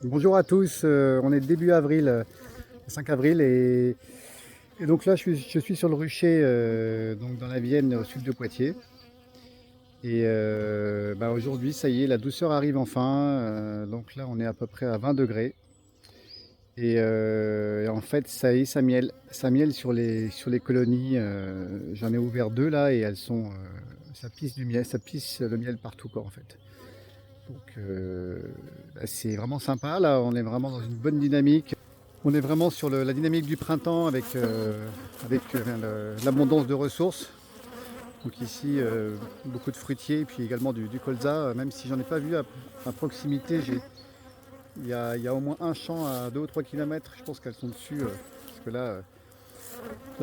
Bonjour à tous, on est début avril, 5 avril et donc là je suis sur le rucher donc dans la Vienne au sud de Poitiers et aujourd'hui ça y est la douceur arrive enfin, donc là on est à peu près à 20 degrés et en fait ça y est ça miele sur les colonies, j'en ai ouvert deux là et elles sont, ça pisse du miel, ça pisse le miel partout quoi en fait. Donc c'est vraiment sympa là, on est vraiment dans une bonne dynamique. On est vraiment sur la dynamique du printemps avec l'abondance de ressources. Donc ici, beaucoup de fruitiers et puis également du colza, même si j'en ai pas vu à proximité. Il y a au moins un champ à 2 ou 3 km, je pense qu'elles sont dessus. Parce que là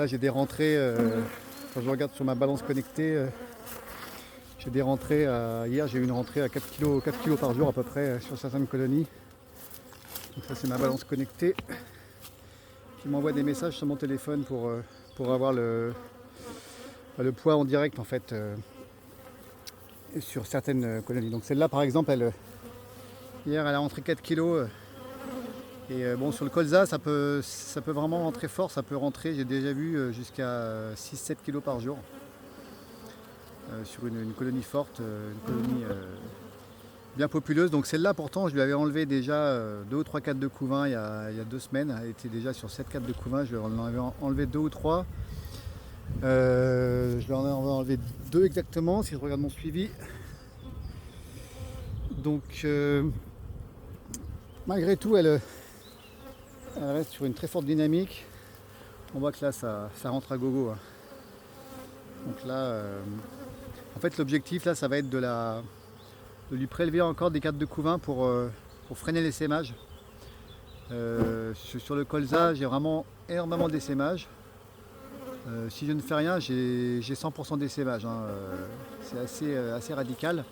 j'ai des rentrées, quand je regarde sur ma balance connectée, j'ai des rentrées, hier j'ai eu une rentrée à 4 kg par jour à peu près sur certaines colonies. Donc ça c'est ma balance connectée qui m'envoie des messages sur mon téléphone pour avoir le poids en direct en fait sur certaines colonies. Donc celle-là par exemple, hier elle a rentré 4 kilos bon sur le colza ça peut vraiment rentrer fort, ça peut rentrer, j'ai déjà vu jusqu'à 6-7 kilos par jour sur une colonie forte, une colonie bien populeuse. Donc celle-là pourtant je lui avais enlevé déjà 2 ou 3 cadres de couvain il y a 2 semaines, elle était déjà sur 7 cadres de couvain, je lui en avais enlevé 2 ou 3. Je lui en ai enlevé 2 exactement si je regarde mon suivi. Donc malgré tout elle reste sur une très forte dynamique. On voit que là ça rentre à gogo, hein. Donc là en fait l'objectif là ça va être de lui prélever encore des cadres de couvain pour freiner l'essaimage. Sur le colza j'ai vraiment énormément d'essaimage. Si je ne fais rien j'ai 100% d'essaimage, hein. C'est assez radical.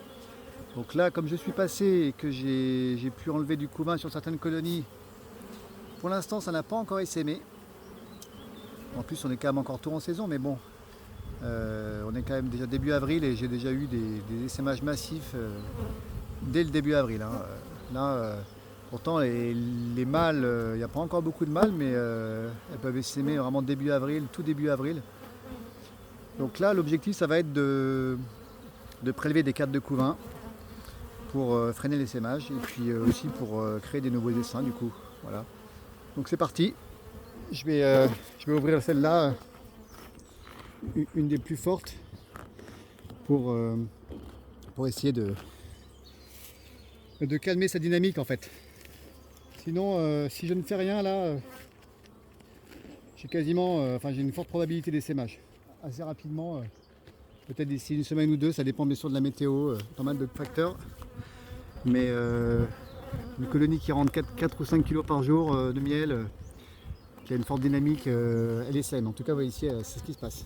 Donc là comme je suis passé et que j'ai pu enlever du couvain sur certaines colonies, pour l'instant ça n'a pas encore essaimé. En plus on est quand même encore tôt en saison, mais bon, on est quand même déjà début avril et j'ai déjà eu des essaimages massifs dès le début avril, hein. Là, pourtant les mâles, il n'y a pas encore beaucoup de mâles, mais elles peuvent essaimer vraiment début avril, tout début avril. Donc là l'objectif ça va être de prélever des cadres de couvain pour freiner l'essaimage et puis aussi pour créer des nouveaux essaims du coup. Voilà. Donc c'est parti. Je vais ouvrir celle-là, une des plus fortes, pour, euh, pour essayer de calmer sa dynamique en fait. Sinon, si je ne fais rien là, j'ai une forte probabilité d'essaimage. Assez rapidement, peut-être d'ici une semaine ou deux, ça dépend bien sûr de la météo, pas mal de facteurs. Mais une colonie qui rentre 4 ou 5 kilos par jour de miel, qui a une forte dynamique, elle est saine. En tout cas, vous voyez ici, c'est ce qui se passe.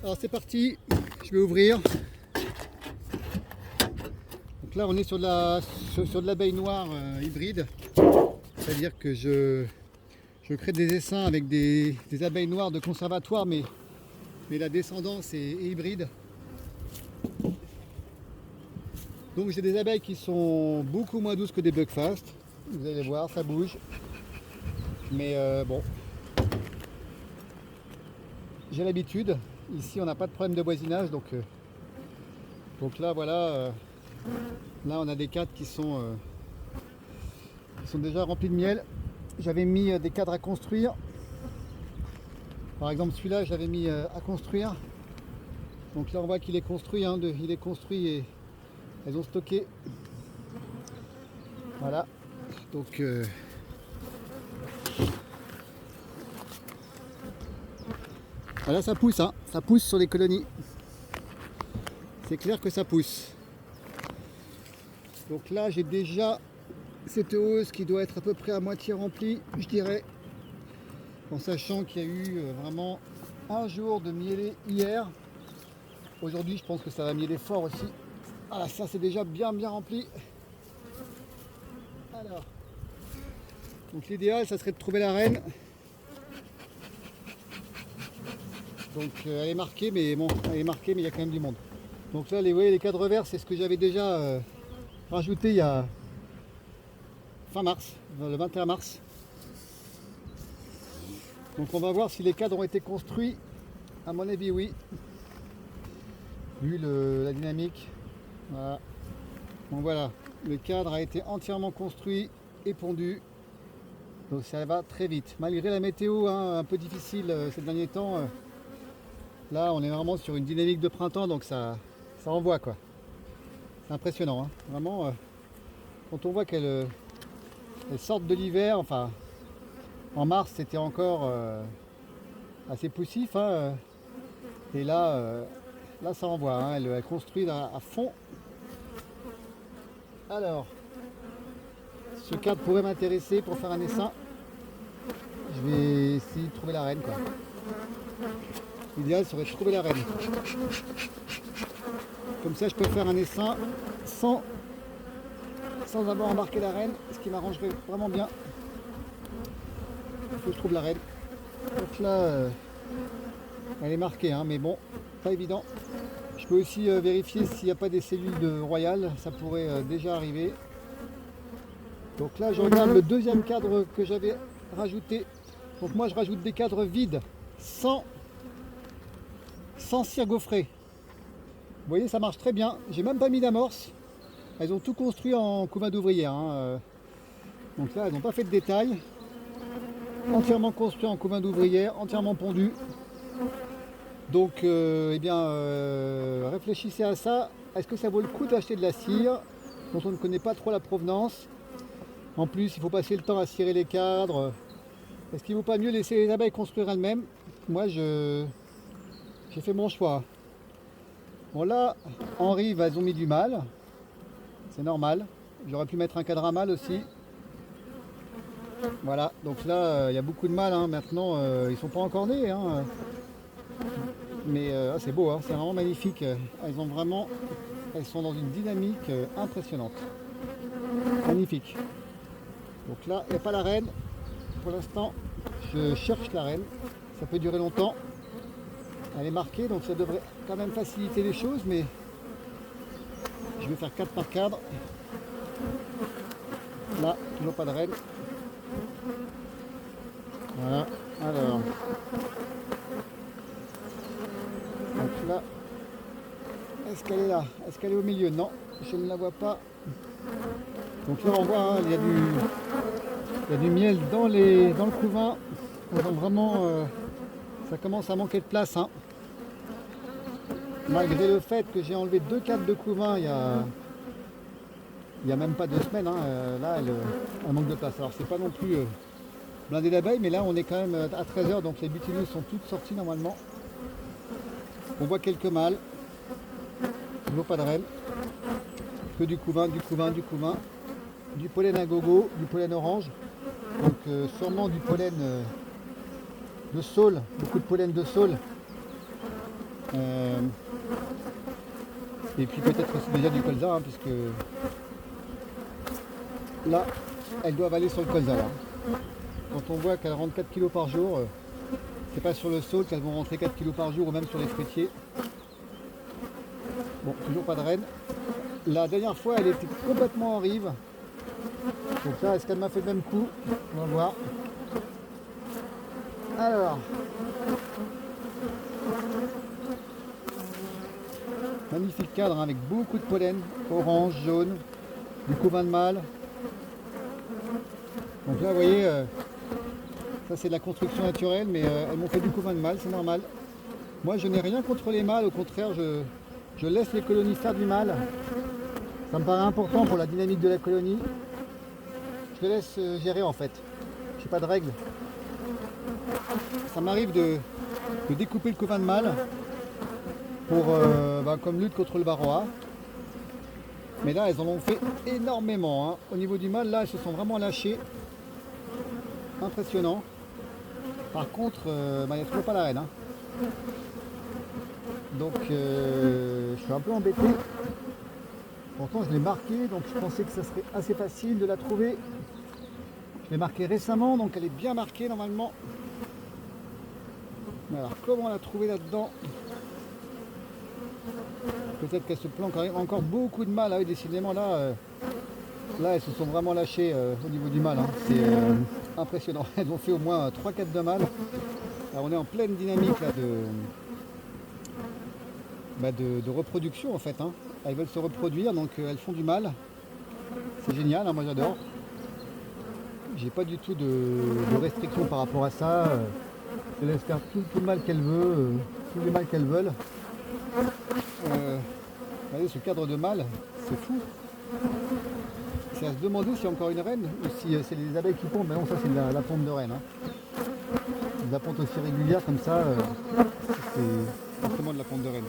Alors c'est parti, je vais ouvrir. Donc là on est sur de l'abeille noire hybride, c'est-à-dire que je crée des essaims avec des abeilles noires de conservatoire, mais la descendance est hybride. Donc j'ai des abeilles qui sont beaucoup moins douces que des buckfast. Vous allez voir, ça bouge. Mais bon, j'ai l'habitude. Ici on n'a pas de problème de voisinage, donc là voilà, là on a des cadres qui sont déjà remplis de miel. J'avais mis des cadres à construire. Par exemple celui-là j'avais mis à construire. Donc là on voit qu'il est construit, hein, il est construit et elles ont stocké. Voilà. Donc voilà, ça pousse, hein, ça pousse sur les colonies. C'est clair que ça pousse. Donc là j'ai déjà cette hausse qui doit être à peu près à moitié remplie, je dirais, en sachant qu'il y a eu vraiment un jour de mielé hier. Aujourd'hui je pense que ça va mieler fort aussi. Ah, ça c'est déjà bien rempli. Alors, donc l'idéal, ça serait de trouver la reine. Donc elle est marquée, mais bon, elle est marquée, mais il y a quand même du monde. Donc là, vous voyez, les cadres verts, c'est ce que j'avais déjà rajouté il y a fin mars, le 21 mars. Donc on va voir si les cadres ont été construits. À mon avis, oui. Vu la dynamique. Voilà. Donc voilà, le cadre a été entièrement construit et pondu. Donc ça va très vite. Malgré la météo un peu difficile ces derniers temps, là on est vraiment sur une dynamique de printemps, donc ça envoie quoi. C'est impressionnant, hein. Vraiment, quand on voit qu'elles sortent de l'hiver, enfin en mars c'était encore assez poussif, hein, et là, là ça envoie, hein. Elle construit à fond. Alors, ce cadre pourrait m'intéresser pour faire un essaim. Je vais essayer de trouver la reine quoi. L'idéal serait de trouver la reine. Comme ça je peux faire un essaim sans avoir embarqué la reine, ce qui m'arrangerait vraiment bien. Il faut que je trouve la reine. Donc là, elle est marquée, hein, mais bon, pas évident. Je peux aussi vérifier s'il n'y a pas des cellules de royal, ça pourrait déjà arriver. Donc là, je regarde le deuxième cadre que j'avais rajouté. Donc moi, je rajoute des cadres vides, sans cire gaufrée. Vous voyez, ça marche très bien. J'ai même pas mis d'amorce. Elles ont tout construit en couvain d'ouvrière, hein. Donc là, elles n'ont pas fait de détails. Entièrement construit en couvain d'ouvrière, entièrement pondu. Donc, eh bien, réfléchissez à ça. Est-ce que ça vaut le coup d'acheter de la cire dont on ne connaît pas trop la provenance? En plus, il faut passer le temps à cirer les cadres. Est-ce qu'il ne vaut pas mieux laisser les abeilles construire elles-mêmes? Moi, j'ai fait mon choix. Bon là, en rive, elles ont mis du mâle. C'est normal. J'aurais pu mettre un cadre à mâle aussi. Voilà, donc là, il y a beaucoup de mâles, hein. Maintenant, ils sont pas encore nés, hein. Mais c'est beau, hein. C'est vraiment magnifique. Elles sont dans une dynamique impressionnante. Magnifique. Donc là, il n'y a pas la reine. Pour l'instant, je cherche la reine. Ça peut durer longtemps. Elle est marquée, donc ça devrait quand même faciliter les choses, mais je vais faire 4 par cadre. Là, toujours pas de reine. Voilà, alors. Donc là, est-ce qu'elle est là? Est-ce qu'elle est au milieu? Non, je ne la vois pas. Donc là, on voit, hein, il y a du miel dans le couvain. On voit vraiment, ça commence à manquer de place, hein. Malgré le fait que j'ai enlevé 2 cadres de couvain il y a même pas 2 semaines, hein, là, elle manque de place. Alors, c'est pas non plus blindé d'abeilles, mais là, on est quand même à 13h, donc les butineuses sont toutes sorties normalement. On voit quelques mâles. Toujours pas de reine. Que du couvain, du pollen à gogo, du pollen orange. Donc sûrement du pollen de saule, beaucoup de pollen de saule. Et puis peut-être aussi déjà du colza, hein, puisque là, elles doivent aller sur le colza. Là. Quand on voit qu'elles rentrent 4 kg par jour, c'est pas sur le saule qu'elles vont rentrer 4 kg par jour ou même sur les fruitiers. Bon, toujours pas de reine. La dernière fois, elle était complètement en rive. Donc là, est-ce qu'elle m'a fait le même coup? On va voir. Alors. Magnifique cadre, hein, avec beaucoup de pollen, orange, jaune, du couvain de mâle. Donc là, vous voyez, ça c'est de la construction naturelle, mais elles m'ont fait du couvain de mâle, c'est normal. Moi, je n'ai rien contre les mâles, au contraire, je laisse les colonies faire du mâle. Ça me paraît important pour la dynamique de la colonie. Je les laisse gérer en fait. Je n'ai pas de règles. Ça m'arrive de découper le couvain de mâle pour, comme lutte contre le varroa. Mais là, elles en ont fait énormément, hein. Au niveau du mâle, là, elles se sont vraiment lâchées. Impressionnant. Par contre, il n'y a toujours pas la reine, hein. Donc, je suis un peu embêté. Pourtant je l'ai marqué, donc je pensais que ça serait assez facile de la trouver. Je l'ai marqué récemment, donc elle est bien marquée normalement. Alors comment la trouver là-dedans? Peut-être qu'elle se planque encore beaucoup de mal. Ah oui, décidément là elles se sont vraiment lâchées au niveau du mal, hein. C'est impressionnant. Elles ont fait au moins 3-4 de mal. Alors on est en pleine dynamique là, de reproduction en fait, hein. Elles veulent se reproduire, donc elles font du mal. C'est génial, hein, moi j'adore. J'ai pas du tout de restrictions par rapport à ça. Elles laissent faire tout le mal qu'elles veulent, tous les mal qu'elles veulent. Regardez ce cadre de mâle, c'est fou. C'est à se demander s'il y a encore une reine ou si c'est les abeilles qui pondent. Mais non, ça c'est la ponte de reine, hein. De la ponte aussi régulière comme ça, c'est forcément de la ponte de reine.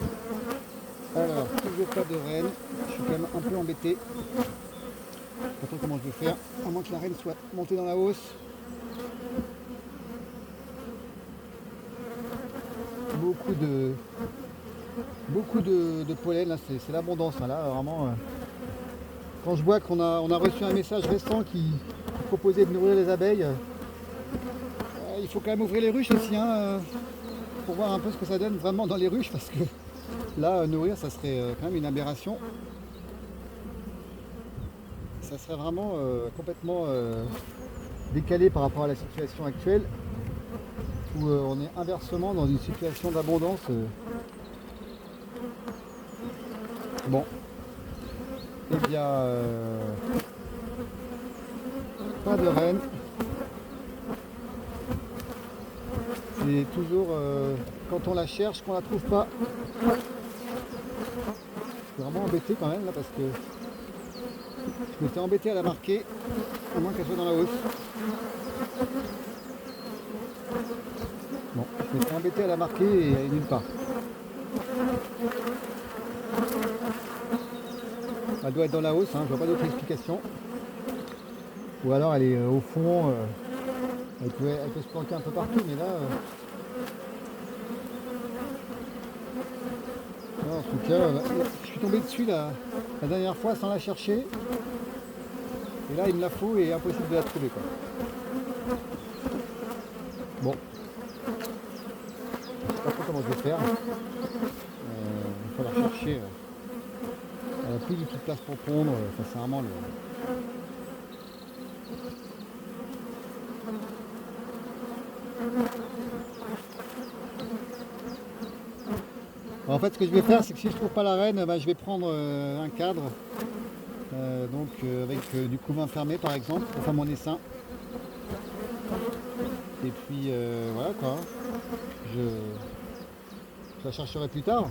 Alors, toujours pas de reine. Je suis quand même un peu embêté. Je sais pas trop comment je vais faire, à moins que la reine soit montée dans la hausse. Beaucoup de pollen, là c'est l'abondance, hein, là vraiment. Quand je vois qu'on a reçu un message récent qui proposait de nourrir les abeilles, il faut quand même ouvrir les ruches aussi, hein, pour voir un peu ce que ça donne vraiment dans les ruches, parce que là nourrir ça serait quand même une aberration. Ça serait vraiment complètement décalé par rapport à la situation actuelle, où on est inversement dans une situation d'abondance. Bon, eh bien, pas de reine. C'est toujours quand on la cherche qu'on la trouve pas. Je suis vraiment embêté quand même là, parce que je m'étais embêté à la marquer, à moins qu'elle soit dans la hausse. Bon, je m'étais embêté à la marquer et elle est nulle part. Elle doit être dans la hausse, hein, je vois pas d'autre explication. Ou alors elle est au fond, elle peut se planquer un peu partout, mais là... en tout cas, je suis tombé dessus la dernière fois sans la chercher. Et là il me la faut et impossible de la trouver, quoi. Bon. Je sais pas trop comment je vais faire. Il va falloir chercher. Elle n'a plus du tout de place pour pondre. Enfin, c'est vraiment le... En fait, ce que je vais faire, c'est que si je trouve pas la reine, je vais prendre un cadre, avec du couvain fermé par exemple, pour faire mon essaim. Et puis voilà quoi. Je la chercherai plus tard.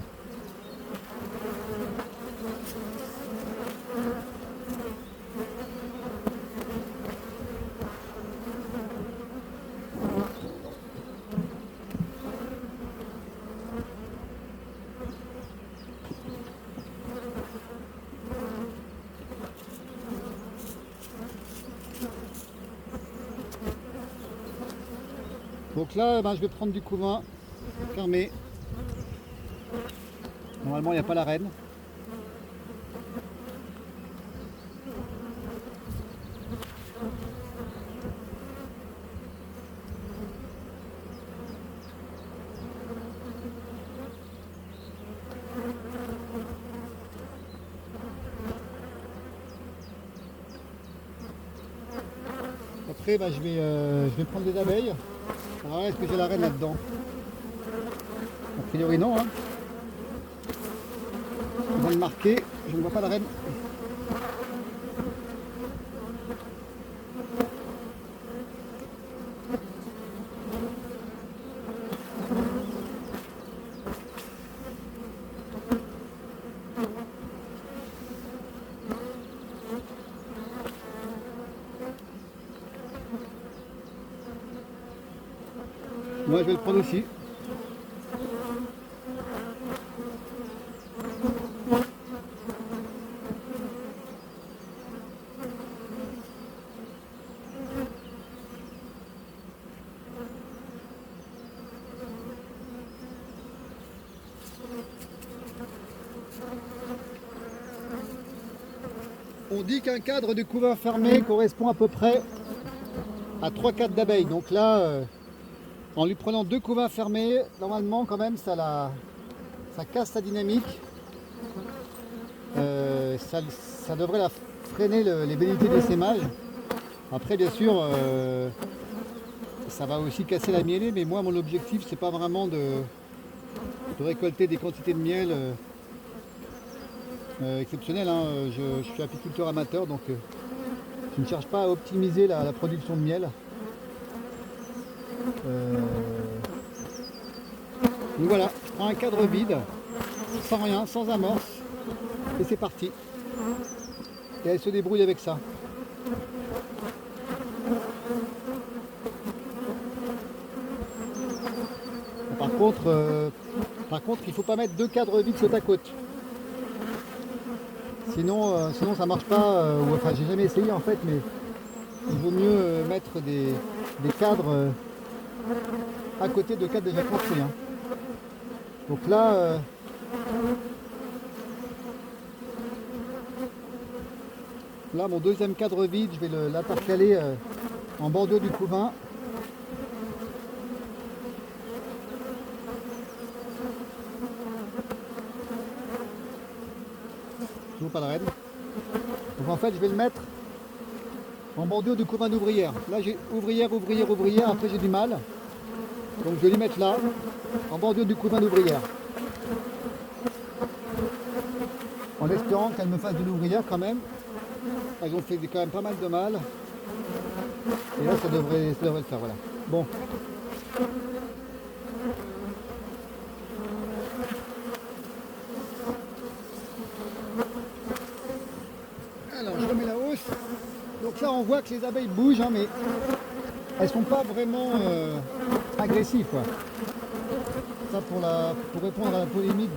Donc là, je vais prendre du couvain fermé. Normalement, il n'y a pas la reine. Après, je vais prendre des abeilles. Alors est-ce que j'ai la reine là-dedans? A priori non, hein. On va le marquer, je ne vois pas la reine. Moi je vais le prendre aussi. On dit qu'un cadre de couvain fermé correspond à peu près à 3-4 d'abeilles. Donc là, en lui prenant 2 couvains fermés, normalement quand même ça casse sa dynamique. Ça devrait la freiner les velléités d'essaimage. Après bien sûr ça va aussi casser la mielée, mais moi mon objectif c'est pas vraiment de récolter des quantités de miel exceptionnelles, hein. Je suis apiculteur amateur, donc je ne cherche pas à optimiser la production de miel. Donc voilà, je prends un cadre vide, sans rien, sans amorce, et c'est parti. Et elle se débrouille avec ça. Par contre, il ne faut pas mettre 2 cadres vides côte à côte. Sinon ça marche pas. Enfin, j'ai jamais essayé en fait, mais il vaut mieux mettre des cadres à côté de cadres déjà construits, hein. Donc là, mon deuxième cadre vide, je vais l'intercaler en bordure du couvain. Toujours pas de raide. Donc en fait, je vais le mettre en bordure du couvain d'ouvrière. Là, j'ai ouvrière, après j'ai du mal. Donc je vais les mettre là, en bordure du couvain d'ouvrière. En espérant qu'elles me fassent de l'ouvrière quand même. Elles ont fait quand même pas mal de mal. Et là ça devrait le faire, voilà. Bon. Alors je remets la hausse. Donc là on voit que les abeilles bougent, hein, mais elles sont pas vraiment agressives, quoi. Ça pour répondre à la polémique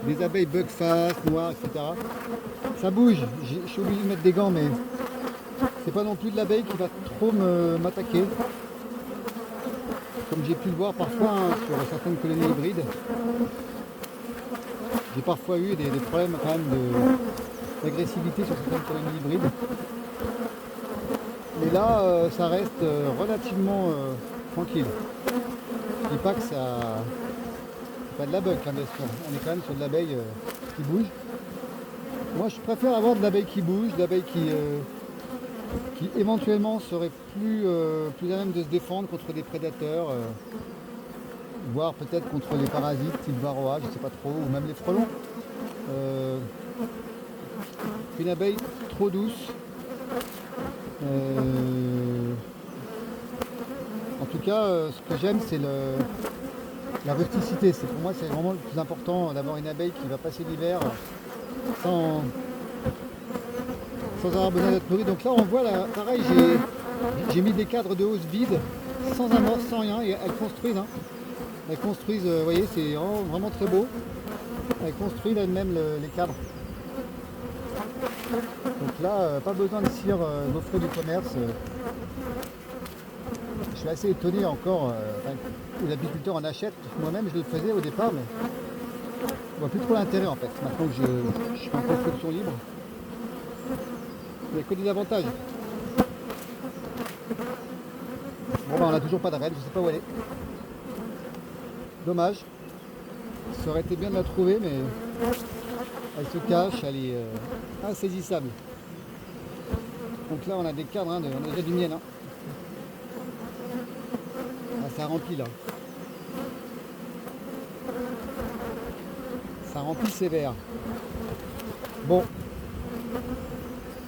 des abeilles bug-face, noires, etc. Ça bouge, je suis obligé de mettre des gants, mais c'est pas non plus de l'abeille qui va trop m'attaquer. Comme j'ai pu le voir parfois, hein, sur certaines colonies hybrides. J'ai parfois eu des problèmes quand même d'agressivité sur certaines colonies hybrides. Mais là, ça reste relativement tranquille. Je dis pas que ça... C'est pas de la bug, hein, bien sûr. On est quand même sur de l'abeille qui bouge. Moi, je préfère avoir de l'abeille qui bouge, de l'abeille qui éventuellement serait plus à même de se défendre contre des prédateurs, voire peut-être contre les parasites, type varroa, je sais pas trop, ou même les frelons. Une abeille trop douce. En tout cas, ce que j'aime, c'est la rusticité. Pour moi, c'est vraiment le plus important d'avoir une abeille qui va passer l'hiver sans avoir besoin d'être nourrie. Donc là, on voit, là, pareil, j'ai mis des cadres de hausse vides, sans amorce, sans rien, et elles construisent. Hein. Elles construisent, vous voyez, c'est vraiment très beau. Elles construisent elles-mêmes les cadres. Donc là, pas besoin de cire nos frais du commerce. Je suis assez étonné encore que l'apiculteur en achète. Moi-même, je le faisais au départ, mais je vois plus trop l'intérêt en fait. Maintenant que je suis en construction libre, il n'y a que des avantages. Bon, on n'a toujours pas de reine, je ne sais pas où elle est. Dommage. Ça aurait été bien de la trouver, mais elle se cache, elle est insaisissable. Donc là, on a des cadres, hein, on a déjà du miel. Hein. Ah, ça remplit là. Ça remplit sévère. Bon.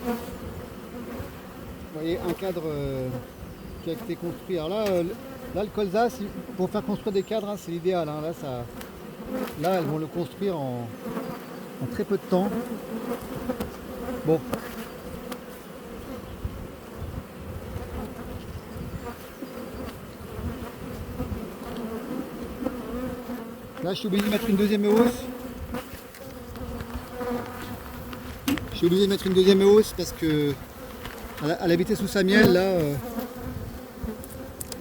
Vous voyez, un cadre qui a été construit. Alors là, le colza, pour faire construire des cadres, hein, c'est l'idéal. Hein. Là, elles vont le construire en très peu de temps. Bon. Là, je suis obligé de mettre une deuxième hausse. Je suis obligé de mettre une deuxième hausse parce que à la vitesse où ça miel, là,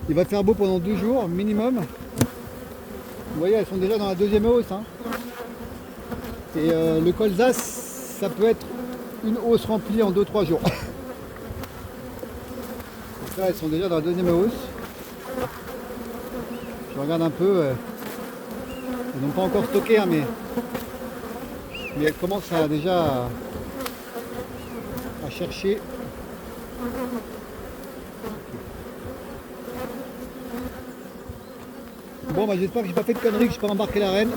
il va faire beau pendant 2 jours minimum. Vous voyez, elles sont déjà dans la deuxième hausse. Hein. Et le colza, ça peut être une hausse remplie en 2-3 jours. Donc là, elles sont déjà dans la deuxième hausse. Je regarde un peu. Elles n'ont pas encore stocké, hein, mais elles commencent déjà à chercher. Bon, bah, j'espère que j'ai pas fait de conneries, que je n'ai pas embarqué la reine.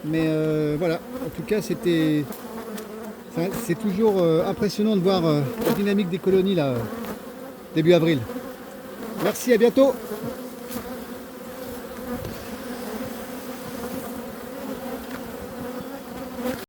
Mais voilà, en tout cas, c'est toujours impressionnant de voir la dynamique des colonies là, début avril. Merci, à bientôt.